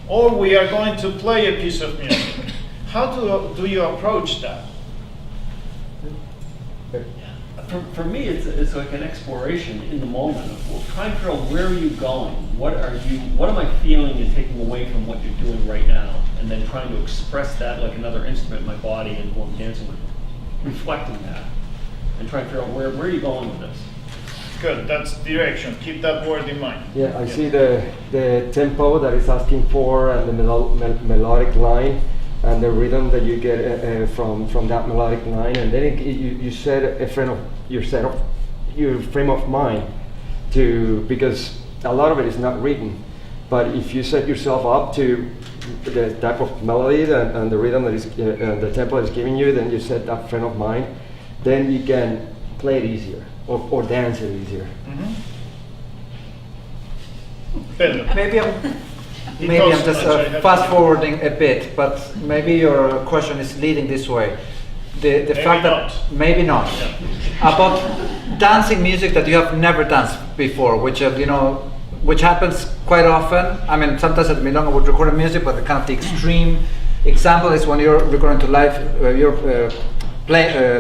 or we are going to play a piece of music. How do you approach that? For me, it's like an exploration in the moment of trying to figure out where are you going, what am I feeling and taking away from what you're doing right now, and then trying to express that like another instrument in my body and who I'm dancing with, reflecting that, and trying to figure out where are you going with this. Good, that's direction. Keep that word in mind. Yeah, I see the tempo that it's asking for, and the melodic line, and the rhythm that you get from that melodic line, and then you set your frame of mind to, because a lot of it is not written, but if you set yourself up to the type of melody and the rhythm that is the tempo is giving you, then you set that frame of mind, then you can play it easier or dance it easier. Mm-hmm. Pedro. Maybe I'm just fast forwarding a bit, but maybe your question is leading this way. The fact that maybe not about dancing music that you have never danced before, which which happens quite often. I mean, sometimes at Milonga would record music, but the kind of the extreme example is when you're recording to live, you're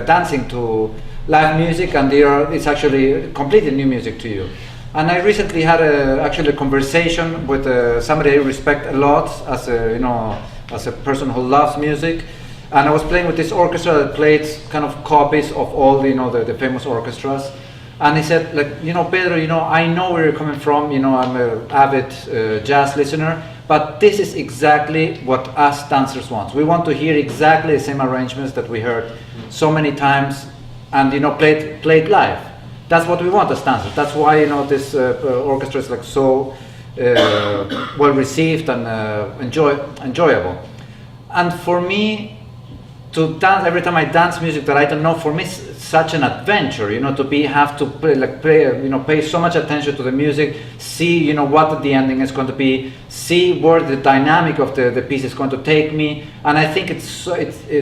dancing to live music, and it's actually completely new music to you. And I recently had actually a conversation with somebody I respect a lot as a person who loves music, and I was playing with this orchestra that played kind of copies of all the famous orchestras, and he said, like, Pedro, I know where you're coming from, I'm an avid jazz listener, but this is exactly what us dancers want. We want to hear exactly the same arrangements that we heard so many times and played live. That's what we want as dancers. That's why this orchestra is like so well received and enjoyable. And for me, to dance every time I dance music that I don't know, for me it's such an adventure. Pay so much attention to the music, see what the ending is going to be, see where the dynamic of the piece is going to take me. And I think it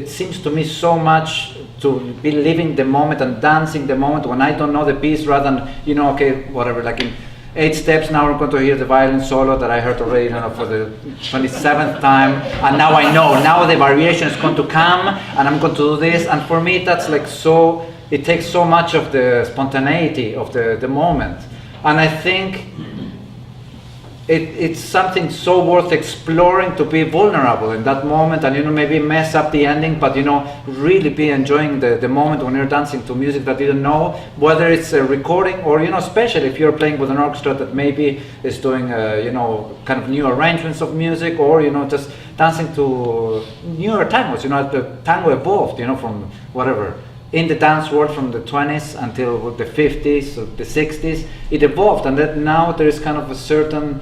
seems to me so much to be living the moment and dancing the moment when I don't know the piece, rather than okay, whatever, like in 8 steps now we're going to hear the violin solo that I heard already for the 27th time, and now I know, now the variation is going to come and I'm going to do this. And for me that's like so, it takes so much of the spontaneity of the moment, and I think it's something so worth exploring, to be vulnerable in that moment and maybe mess up the ending, but really be enjoying the moment when you're dancing to music that you don't know, whether it's a recording or especially if you're playing with an orchestra that maybe is doing kind of new arrangements of music, or just dancing to newer tangos. The tango evolved from whatever in the dance world from the 20s until the 50s or the 60s. It evolved, and that now there is kind of a certain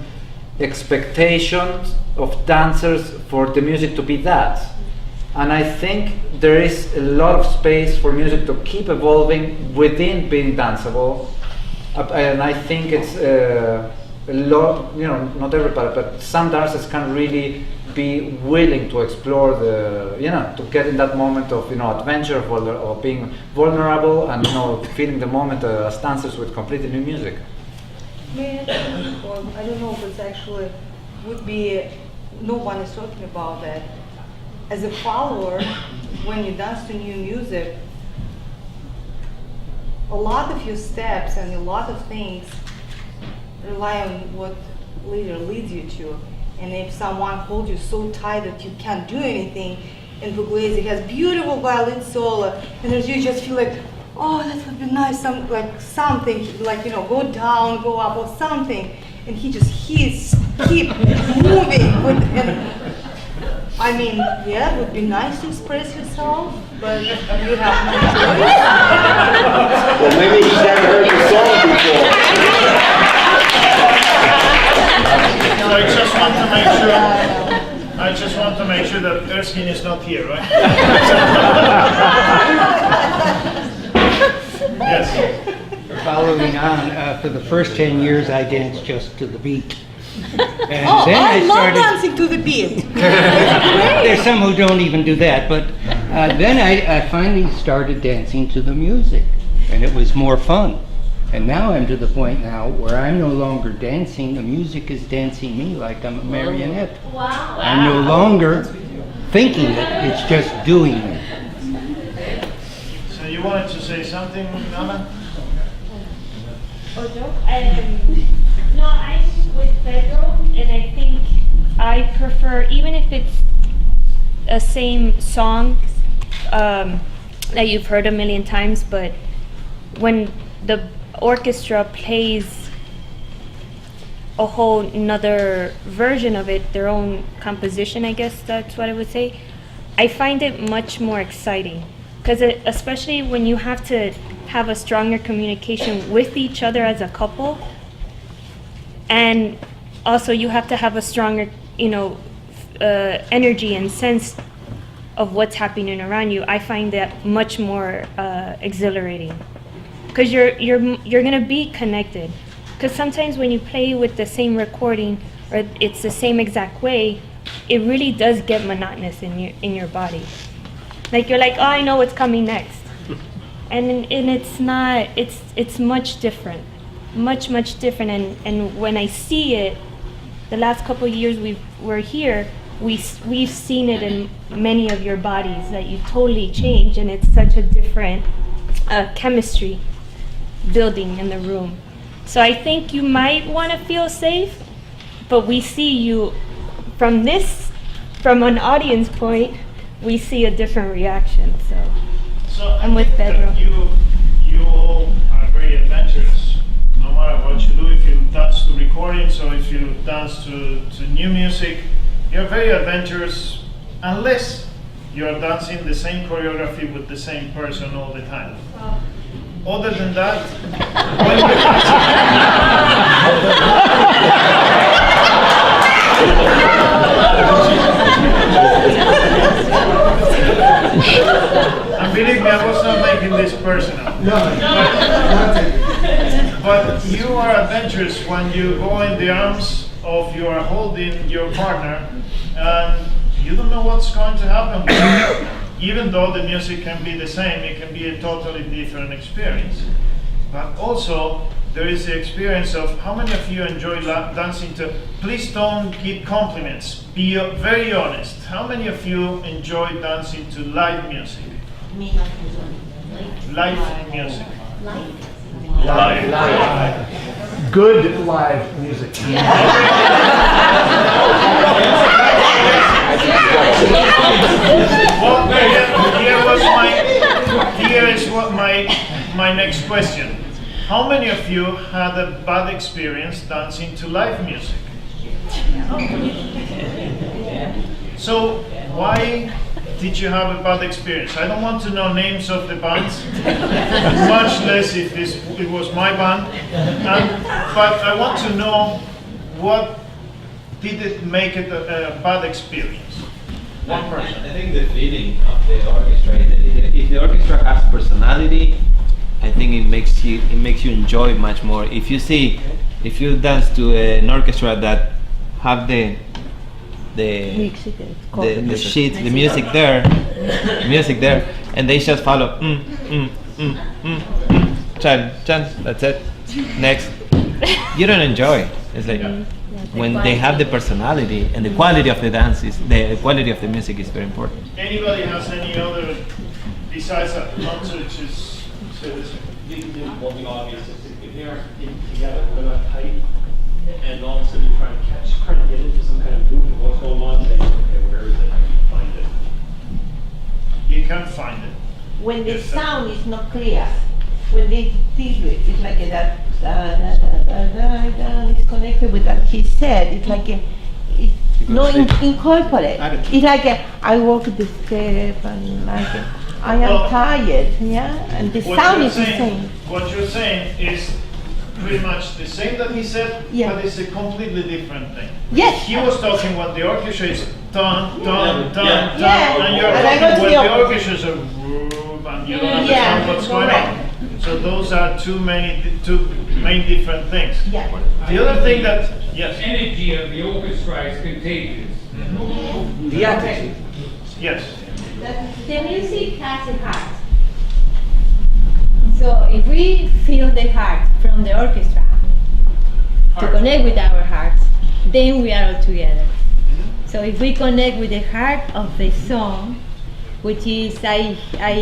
expectations of dancers for the music to be that, and I think there is a lot of space for music to keep evolving within being danceable, and I think it's a lot, not everybody, but some dancers can really be willing to explore to get in that moment of adventure or being vulnerable and feeling the moment as dancers with completely new music. I don't know if it's actually would be, no one is talking about that. As a follower, when you dance to new music, a lot of your steps and a lot of things rely on what leader leads you to. And if someone holds you so tight that you can't do anything, and Pugliese has beautiful violin solo, and you just feel like, oh, that would be nice, something, go down, go up, or something, and he keep moving it would be nice to express yourself, but you have no choice. Well, maybe he's never heard the song before. So I just want to make sure that Erskine is not here, right? Yes. Following on, for the first 10 years I danced just to the beat. And I love dancing to the beat. There's some who don't even do that, but then I finally started dancing to the music, and it was more fun. And now I'm to the point now where I'm no longer dancing, the music is dancing me like I'm a marionette. Wow. I'm no longer thinking it, it's just doing it. So you wanted to say something, Anna? No, I'm with Pedro, and I think I prefer, even if it's a same song that you've heard a million times, but when the orchestra plays a whole nother version of it, their own composition, I guess that's what I would say, I find it much more exciting. Because especially when you have to have a stronger communication with each other as a couple, and also you have to have a stronger, energy and sense of what's happening around you. I find that much more exhilarating, because you're gonna be connected. Because sometimes when you play with the same recording or it's the same exact way, it really does get monotonous in your body. Like you're like, oh, I know what's coming next, and it's not. It's much different, much different. And when I see it, the last couple of years we're here, we've seen it in many of your bodies that you totally change, and it's such a different chemistry building in the room. So I think you might want to feel safe, but we see you from an audience point, we see a different reaction. So I'm with Pedro. You all are very adventurous. No matter what you do, if you dance to recordings or if you dance to new music, you're very adventurous, unless you're dancing the same choreography with the same person all the time. Wow. Other than that, and believe me, I was not making this personal. But you are adventurous when you go in the arms of you are holding your partner, and you don't know what's going to happen. Even though the music can be the same, it can be a totally different experience. But also, there is the experience of how many of you enjoy dancing to, please don't give compliments, be very honest. How many of you enjoy dancing to live music? Live music. Live. Good live music. Well, here is what my next question. How many of you had a bad experience dancing to live music? So why did you have a bad experience? I don't want to know names of the bands, much less if it was my band. But I want to know, what did it make it a bad experience? One person. I think the feeling of the orchestra. If the orchestra has personality, I think it makes you enjoy much more. If you dance to an orchestra that have the music there, and they just follow chan, that's it. Next, you don't enjoy. It's like when they have the personality and the quality of the dance the quality of the music is very important. Anybody has any other besides that? Not to just say this. Well, the obvious is if they're together, they're not tight, and all of a sudden you're trying to get into some kind of group of what's going on, saying, okay, where is it? I can find it. You can't find it. When the sound is not clear, when they do it, it's like that. It's connected with what he said. It's like it's not incorporate. It's like I walk the step and like I am tired, yeah, and the sound is the same. What you're saying is pretty much the same that he said, yeah, but it's a completely different thing. Yes. He was talking when the orchestra is dun, and you're and talking when the orchestra is a whoop, and you don't understand what's going on. So those are two main different things. Yeah. The other thing that, yes. The energy of the orchestra is contagious. The attitude. Yes. The music has a heart. So So if we feel the heart from the orchestra to connect with our hearts, then we are all together. So if we connect with the heart of the song, which is I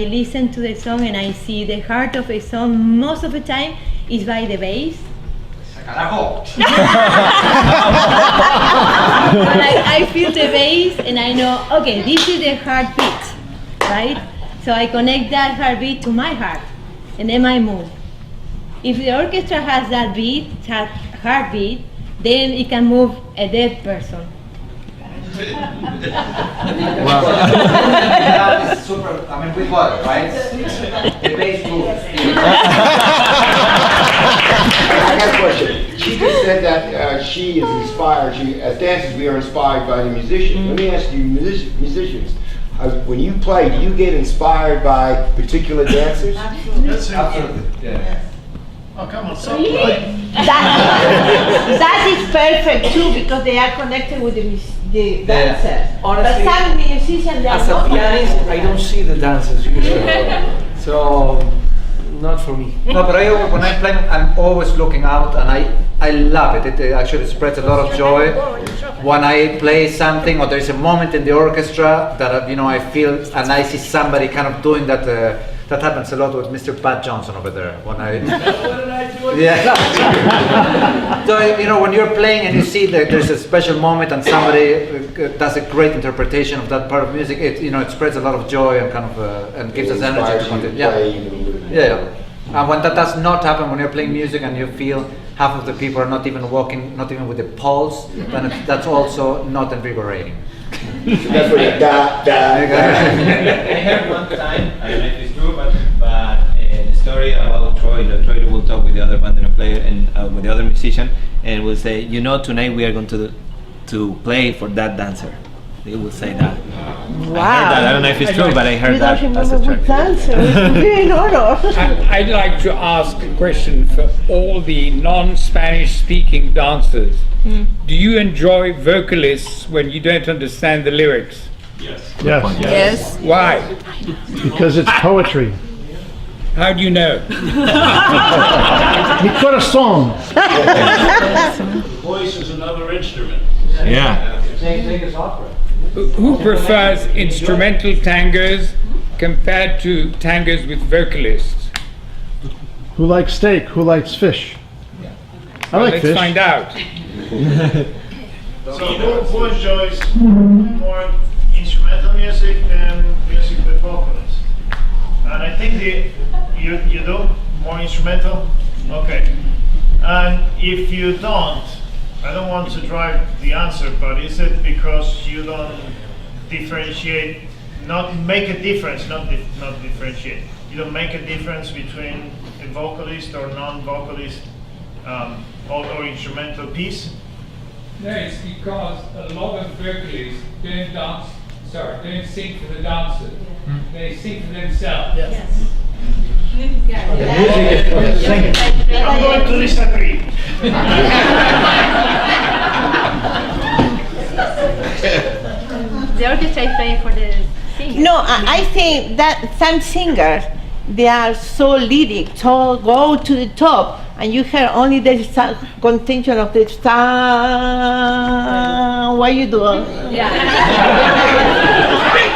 listen to the song and I see the heart of a song most of the time is by the bass. I feel the bass and I know, okay, this is the heartbeat, right? So I connect that heartbeat to my heart and then I move. If the orchestra has that heartbeat, then it can move a dead person. Well, that is super. I mean, with what, right? The bass moves. I got a question. She just said that she is inspired. As dancers, we are inspired by the musicians. Let me ask you, musicians, when you play, do you get inspired by particular dancers? Absolutely. Yeah. Oh, come on, so that is perfect too because they are connected with the dancers. Honestly, but some musicians they are As a not pianist, I don't see the dances usually. So, not for me. No, but when I play, I'm always looking out, and I love it. It actually spreads a lot of joy. When I play something, or there's a moment in the orchestra that I feel, and I see somebody kind of doing that. That happens a lot with Mr. Pat Johnson over there. When I yeah. So when you're playing and you see that there's a special moment and somebody does a great interpretation of that part of music, it spreads a lot of joy and kind of and gives us energy to continue. Yeah. And when that does not happen, when you're playing music and you feel half of the people are not even walking, not even with the pulse, then that's also not invigorating. That's what you got. I heard one time, I don't know if it's true, but a story about Troy. Troy will talk with the other band player and with the other musician, and will say, tonight we are going to play for that dancer. They will say that. Wow. I heard that. I don't know if it's true, but I heard that. You don't remember which dancer? I'd like to ask a question for all the non-Spanish speaking dancers. Do you enjoy vocalists when you don't understand the lyrics? yes. Yes. Why? Because it's poetry. How do you know? Mi corazón. Voice is another instrument. Yeah. Same as opera. Who prefers instrumental tangos compared to tangos with vocalists? Who likes steak? Who likes fish? I like Let's fish. find out. So who enjoys more instrumental music than music with vocalists? And I think you do more instrumental. Okay. And if you don't, I don't want to drive the answer, but is it because you don't differentiate, not make a difference, not differentiate? You don't make a difference between a vocalist or non-vocalist or instrumental piece? No, it's because a lot of vocalists don't sing for the dancers. They sing for themselves. Yes. The music is for the singing. I'm going to disagree. The orchestra is playing for the singers. No, I think that some singers, they are so lyric, so go to the top, and you hear only the contention of the sound. What you do? Yeah.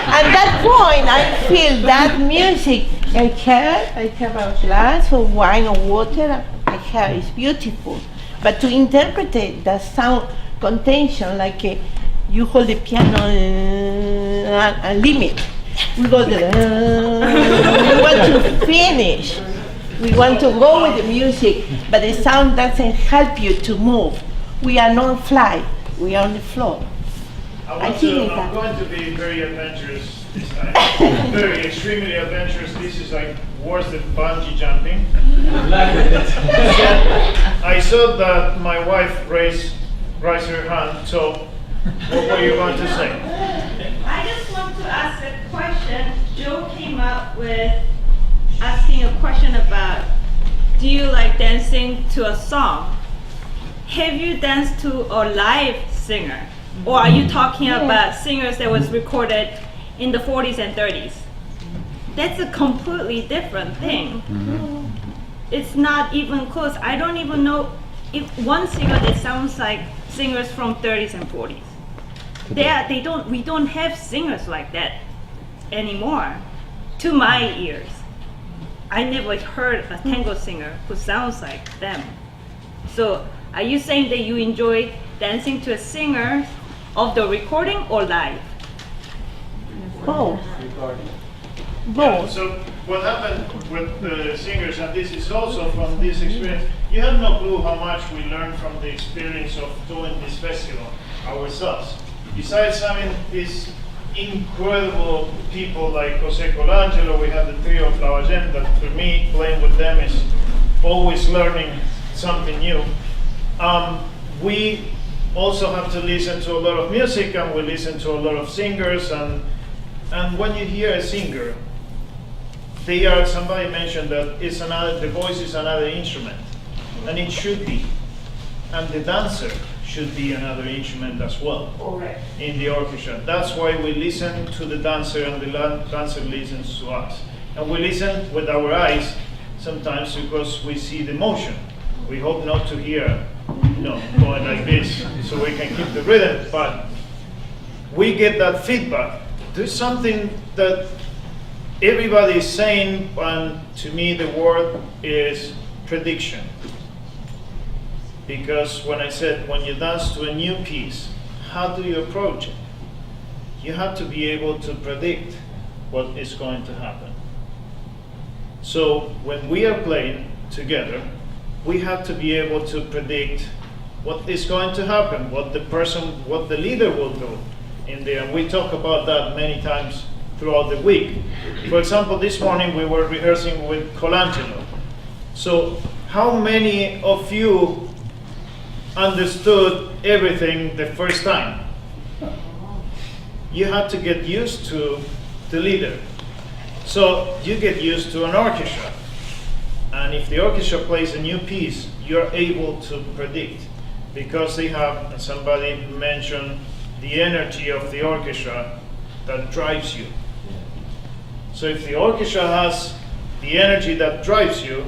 At that point, I feel that music. I have a glass of wine or water. I have it's beautiful, but to interpret the sound contention like you hold the piano and limit. We go there. We want to finish. We want to go with the music, but the sound doesn't help you to move. We are not fly. We are on the floor. I'm going to be very adventurous this time. Very extremely adventurous. This is like worse than bungee jumping. I saw that my wife raised her hand. So, what were you going to say? I just want to ask a question. Joe came up with asking a question about, do you like dancing to a song? Have you danced to a live singer? Or are you talking about singers that was recorded in the 40s and 30s? That's a completely different thing. it's not even close. I don't even know if one singer that sounds like singers from 30s and 40s. We don't have singers like that anymore, to my ears. I never heard a tango singer who sounds like them. So are you saying that you enjoy dancing to a singer of the recording or live? Both. Yeah, so what happened with the singers, and this is also from this experience, you have no clue how much we learned from the experience of doing this festival ourselves. Besides having these incredible people like Jose Colangelo, we have the trio of Flavagen, that for me, playing with them is always learning something new. We also have to listen to a lot of music, and we listen to a lot of singers, and when you hear a singer, somebody mentioned that the voice is another instrument, and it should be. And the dancer should be another instrument as well in the orchestra. That's why we listen to the dancer, and the dancer listens to us. And we listen with our eyes sometimes because we see the motion. We hope not to hear, going like this, so we can keep the rhythm, but we get that feedback. There's something that everybody is saying, and to me the word is prediction. Because when I said, when you dance to a new piece, how do you approach it? You have to be able to predict what is going to happen. So when we are playing together, we have to be able to predict what is going to happen, what the leader will do in there. And we talk about that many times throughout the week. For example, this morning we were rehearsing with Colangelo. So how many of you understood everything the first time? You have to get used to the leader. So you get used to an orchestra. And if the orchestra plays a new piece, you're able to predict, because they have, and somebody mentioned, the energy of the orchestra that drives you. So if the orchestra has the energy that drives you,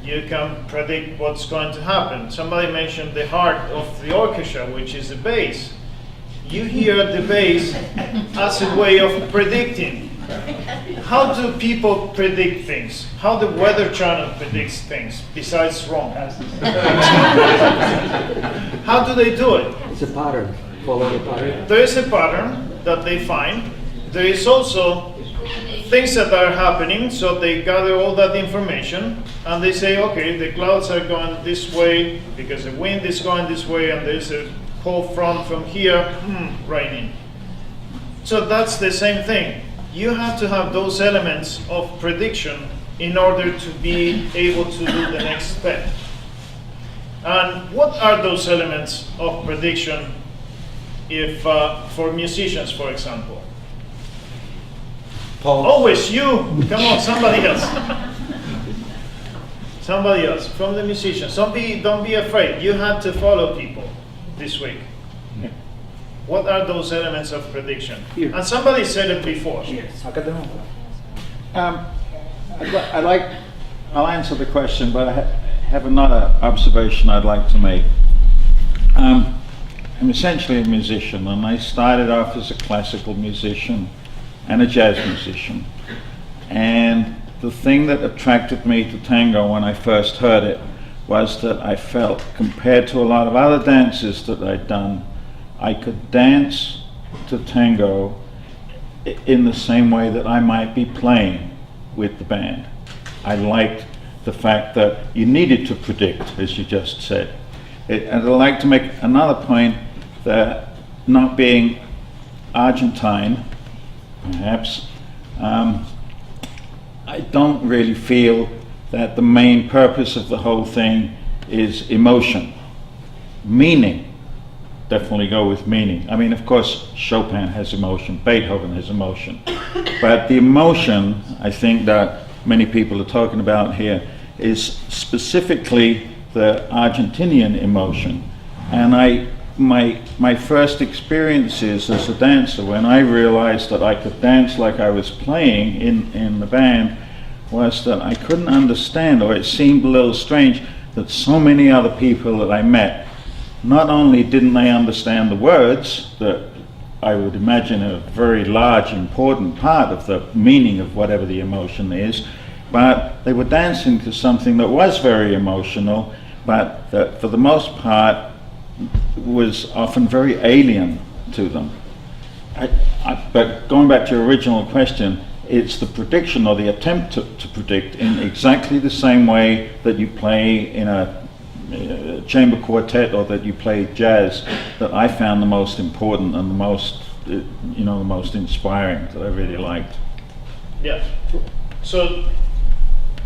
you can predict what's going to happen. Somebody mentioned the heart of the orchestra, which is the bass. You hear the bass as a way of predicting. How do people predict things? How the Weather Channel predicts things, besides wrong? How do they do it? It's a pattern. Follow the pattern. There is a pattern that they find. There is also things that are happening, so they gather all that information, and they say, okay, the clouds are going this way because the wind is going this way, and there's a cold front from here, raining. So that's the same thing. You have to have those elements of prediction in order to be able to do the next step. And what are those elements of prediction if for musicians, for example? Paul. Always you. Come on, somebody else. Somebody else from the musicians. Don't be afraid. You have to follow people this week. What are those elements of prediction? Here. And somebody said it before. Yes. I'll answer the question, but I have another observation I'd like to make. I'm essentially a musician, and I started off as a classical musician and a jazz musician. And the thing that attracted me to tango when I first heard it was that I felt, compared to a lot of other dances that I'd done, I could dance to tango in the same way that I might be playing with the band. I liked the fact that you needed to predict, as you just said. And I'd like to make another point that, not being Argentine, perhaps, I don't really feel that the main purpose of the whole thing is emotion. Meaning, definitely go with meaning. I mean, of course, Chopin has emotion, Beethoven has emotion, but the emotion, I think, that many people are talking about here is specifically the Argentinian emotion. And my first experiences as a dancer, when I realized that I could dance like I was playing in the band, was that I couldn't understand, or it seemed a little strange, that so many other people that I met, not only didn't they understand the words, that I would imagine a very large, important part of the meaning of whatever the emotion is, but they were dancing to something that was very emotional, but that for the most part was often very alien to them. But going back to your original question, it's the prediction or the attempt to predict in exactly the same way that you play in a chamber quartet or that you play jazz that I found the most important and the most, the most inspiring, that I really liked. Yeah. So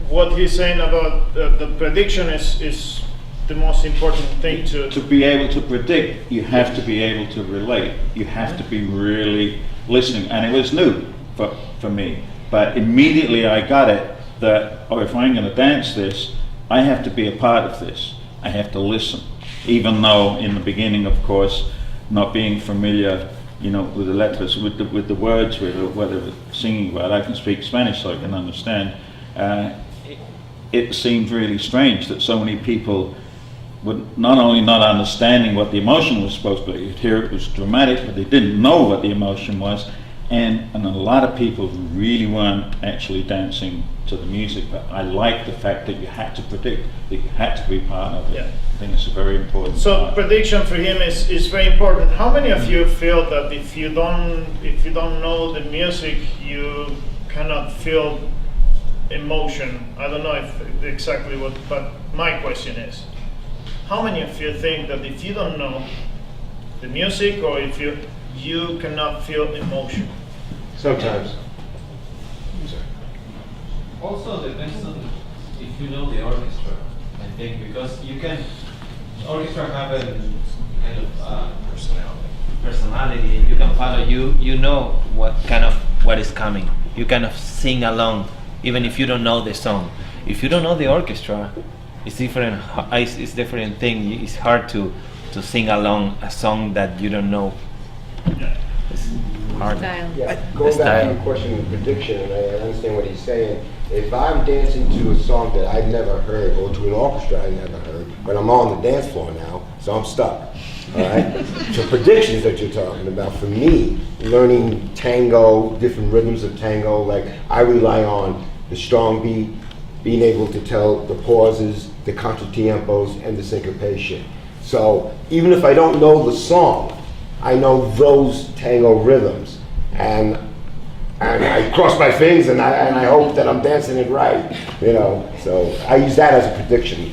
what he's saying about the prediction is the most important thing to be able to predict. You have to be able to relate. You have to be really listening, and it was new for me. But immediately I got it that, if I'm going to dance this, I have to be a part of this. I have to listen, even though in the beginning, of course, not being familiar, with the letters, with the words, with what they were singing about. I can speak Spanish, so I can understand. It seemed really strange that so many people were not only not understanding what the emotion was supposed to be, you'd hear it was dramatic, but they didn't know what the emotion was, and a lot of people really weren't actually dancing to the music. But I like the fact that you had to predict, that you had to be part of it. Yeah. I think it's a very important So part. prediction for him is very important. How many of you feel that if you don't know the music, you cannot feel emotion? I don't know if exactly what, but my question is, how many of you think that if you don't know the music, or if you cannot feel emotion? Sometimes. Also depends on if you know the orchestra, I think, because you can, orchestra have a kind of personality. You can follow, you know what is coming. You kind of sing along, even if you don't know the song. If you don't know the orchestra, it's different. It's different thing. It's hard to sing along a song that you don't know. It's hard. Yeah, going back to your question of prediction, and I understand what he's saying. If I'm dancing to a song that I've never heard, or to an orchestra I never heard, but I'm on the dance floor now, so I'm stuck. All right. So predictions that you're talking about, for me, learning tango, different rhythms of tango, like I rely on the strong beat, being able to tell the pauses, the contratiempos, and the syncopation. So even if I don't know the song, I know those tango rhythms, and I cross my fingers and I hope that I'm dancing it right, So I use that as a prediction.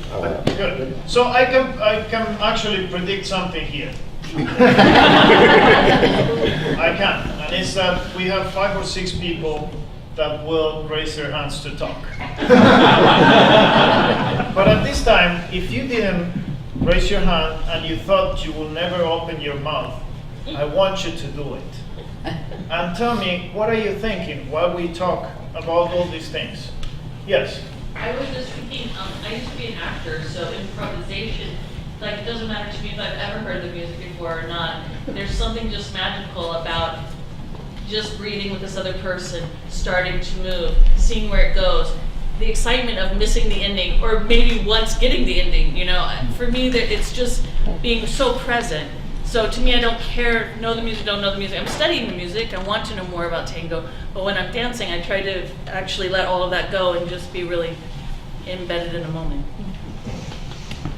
Good. So I can actually predict something here. I can, and it's that we have 5 or 6 people that will raise their hands to talk. But at this time, if you didn't raise your hand and you thought you will never open your mouth, I want you to do it. And tell me, what are you thinking while we talk about all these things? Yes? I was just thinking, I used to be an actor, so improvisation, it doesn't matter to me if I've ever heard the music before or not. There's something just magical about just breathing with this other person, starting to move, seeing where it goes. The excitement of missing the ending, or maybe once getting the ending, For me, it's just being so present. So to me, I don't care, know the music, don't know the music. I'm studying the music, I want to know more about tango, but when I'm dancing, I try to actually let all of that go and just be really embedded in a moment.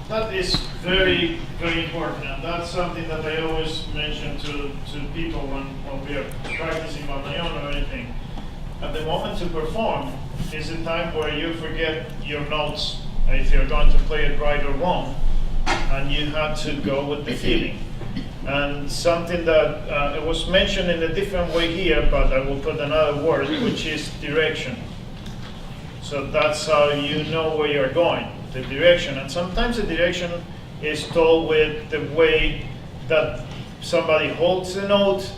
That is very, very important, and that's something that I always mention to people when we are practicing on my own or anything. At the moment to perform is a time where you forget your notes, if you're going to play it right or wrong, and you have to go with the feeling. And something that it was mentioned in a different way here, but I will put another word, which is direction. So that's how you know where you're going, the direction. And sometimes the direction is told with the way that somebody holds the note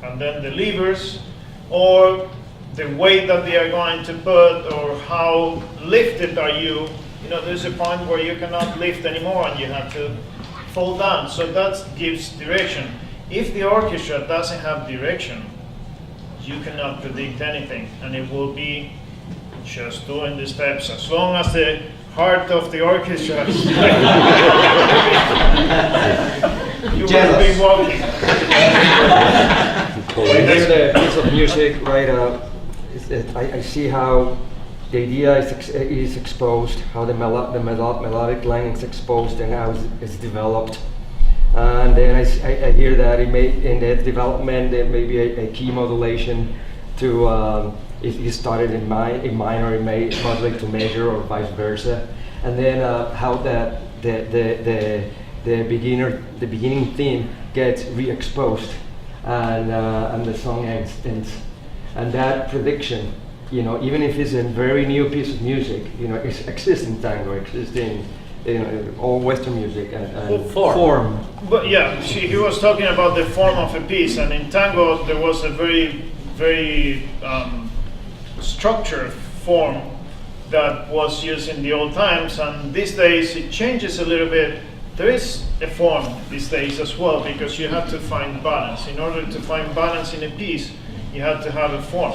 and then delivers, or the weight that they are going to put, or how lifted are you. There's a point where you cannot lift anymore and you have to fall down. So that gives direction. If the orchestra doesn't have direction, you cannot predict anything, and it will be just doing the steps, as long as the heart of the orchestra is you will be walking. With the piece of music, right, I see how the idea is exposed, how the melodic line is exposed, and how it's developed. And then I hear that in that development there may be a key modulation to if you started in minor, it may modulate to major or vice versa. And then how the beginning theme gets re-exposed, and the song ends. And that prediction, you know, even if it's a very new piece of music, you know, it exists in tango, exists in all Western music and form. But yeah, he was talking about the form of a piece, and in tango there was a very structured form that was used in the old times, and these days it changes a little bit. There is a form these days as well, because you have to find balance. In order to find balance in a piece, you have to have a form.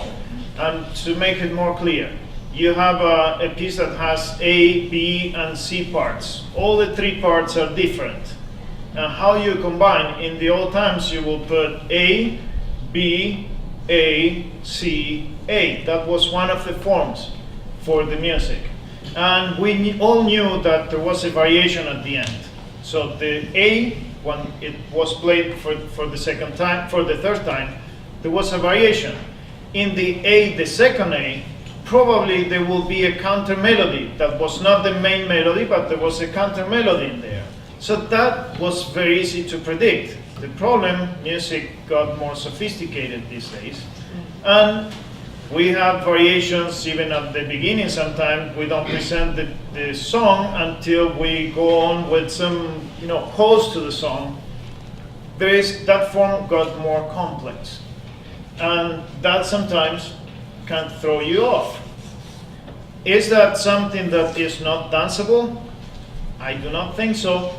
And to make it more clear, you have a piece that has A, B, and C parts. All the three parts are different. And how you combine, in the old times you will put A, B, A, C, A. That was one of the forms for the music. And we all knew that there was a variation at the end. So the A, when it was played for the second time, for the third time, there was a variation. In the A, the second A, probably there will be a counter melody that was not the main melody, but there was a counter melody in there. So that was very easy to predict. The problem, music got more sophisticated these days, and we have variations even at the beginning. Sometimes we don't present the song until we go on with some, you know, close to the song. That form got more complex, and that sometimes can throw you off. Is that something that is not danceable? I do not think so,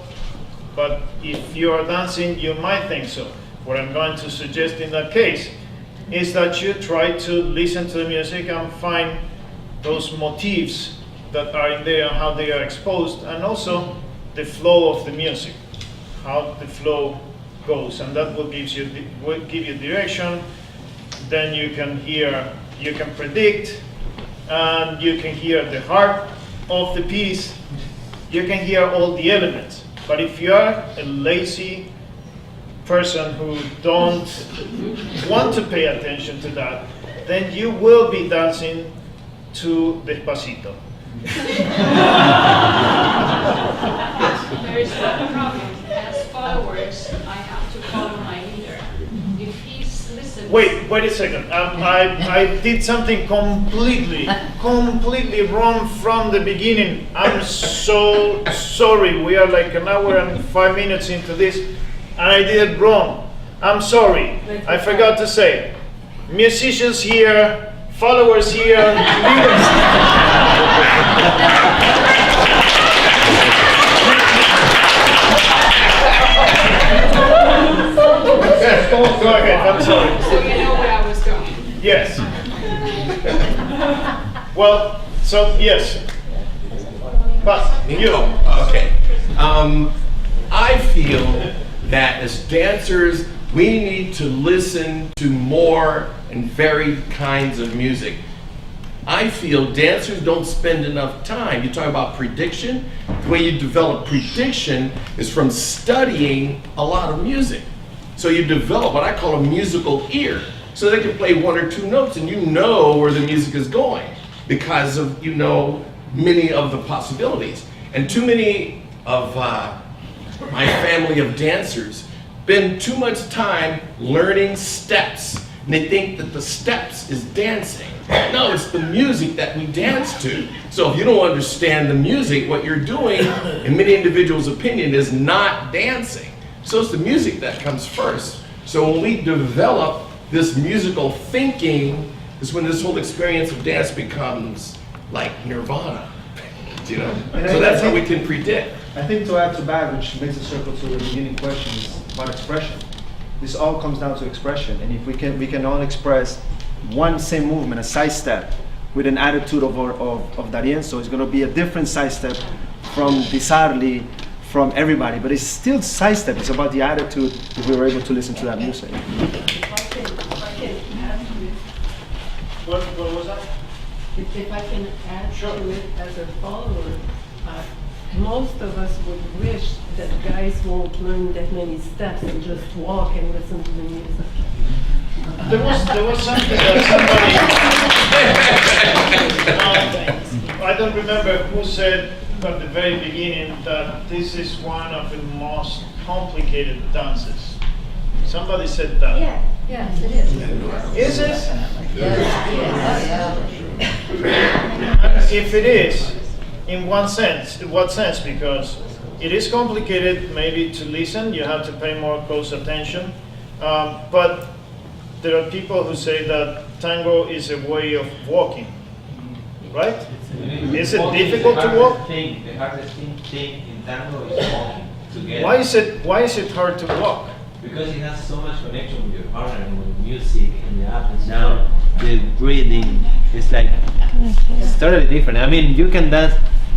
but if you are dancing, you might think so. What I'm going to suggest in that case is that you try to listen to the music and find those motifs that are in there and how they are exposed, and also the flow of the music, how the flow goes, and that will give you direction. Then you can predict, and you can hear the heart of the piece. You can hear all the elements. But if you are a lazy person who don't want to pay attention to that, then you will be dancing to Despacito. There is one problem. As followers, I have to follow my leader. If he's listening. Wait a second. I did something completely wrong from the beginning. I'm so sorry. We are like an hour and 5 minutes into this, and I did it wrong. I'm sorry. I forgot to say. Musicians here, followers here, leaders. Go ahead, I'm sorry. So you know where I was going. Yes. Well, so yes. But you. Okay. I feel that as dancers, we need to listen to more and varied kinds of music. I feel dancers don't spend enough time. You talk about prediction. The way you develop prediction is from studying a lot of music. So you develop what I call a musical ear. So they can play one or two notes and you know where the music is going because of, you know, many of the possibilities. And too many of my family of dancers spend too much time learning steps. And they think that the steps is dancing. No, it's the music that we dance to. So if you don't understand the music, what you're doing, in many individuals' opinion, is not dancing. So it's the music that comes first. So when we develop this musical thinking, is when this whole experience of dance becomes like nirvana, you know? So that's how we can predict. I think to add to that, which makes a circle to the beginning question, is about expression. This all comes down to expression, and if we can all express one same movement, a side step, with an attitude of Darien. So it's going to be a different side step from Disarli, from everybody. But it's still side step. It's about the attitude if we were able to listen to that music. What was that? If I can add to it as a follower, most of us would wish that guys won't learn that many steps and just walk and listen to the music. There was something that somebody, I don't remember who said at the very beginning that this is one of the most complicated dances. Somebody said that. Yeah, yes, it is. Is it? Yes. If it is, in what sense? Because it is complicated maybe to listen, you have to pay more close attention, but there are people who say that tango is a way of walking, right? Is it difficult to walk? The hardest thing in tango is walking together. Why is it hard to walk? Because it has so much connection with your partner and with music and the up and down, the breathing. It's like, it's totally different. I mean, you can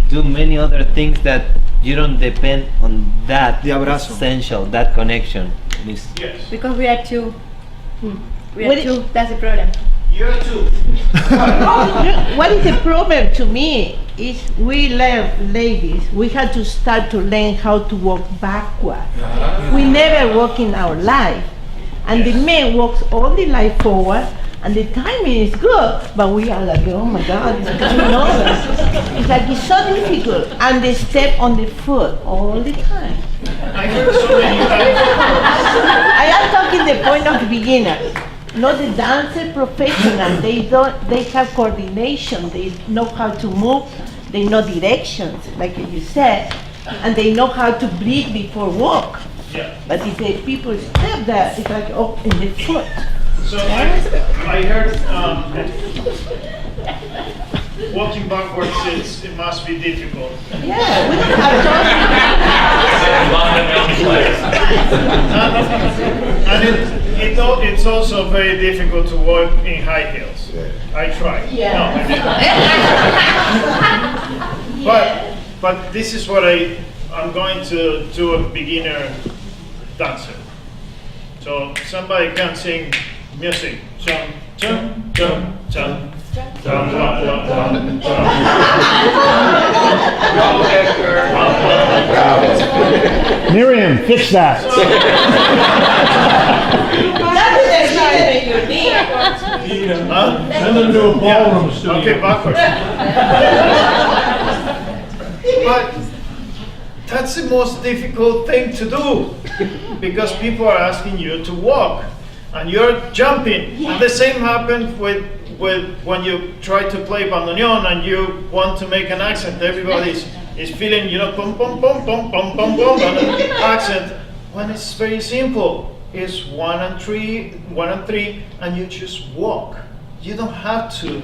do many other things that you don't depend on that essential, that connection. Yes. Because we are two. We are two. That's the problem. You're two. What is the problem to me is we ladies, we had to start to learn how to walk backwards. We never walk in our life. And the man walks all the life forward, and the timing is good, but we are like, oh my God, it's like it's so difficult. And they step on the foot all the time. I heard so many I am talking the point of the beginner. Not the dancer professional. They have coordination. They know how to move. They know directions, like you said, and they know how to breathe before walk. Yeah. But if the people step there, it's like oh, in the foot. So I heard walking backwards it must be difficult. Yeah, we don't have and it's also very difficult to walk in high heels. I tried. Yeah. No, but this is what I'm going to do a beginner dancer. So somebody can sing music. Jump, jump, jump, jump. Miriam, fix that. Send them to a ballroom studio. Okay, backwards. But that's the most difficult thing to do because people are asking you to walk and you're jumping. And the same happens with when you try to play bandoneon and you want to make an accent. Everybody is feeling, pum pum pum pum pum pum pum and accent. When it's very simple, it's 1 and 3, and you just walk. You don't have to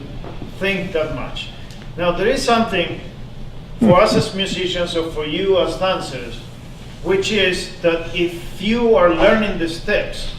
think that much. Now there is something for us as musicians or for you as dancers, which is that if you are learning the steps,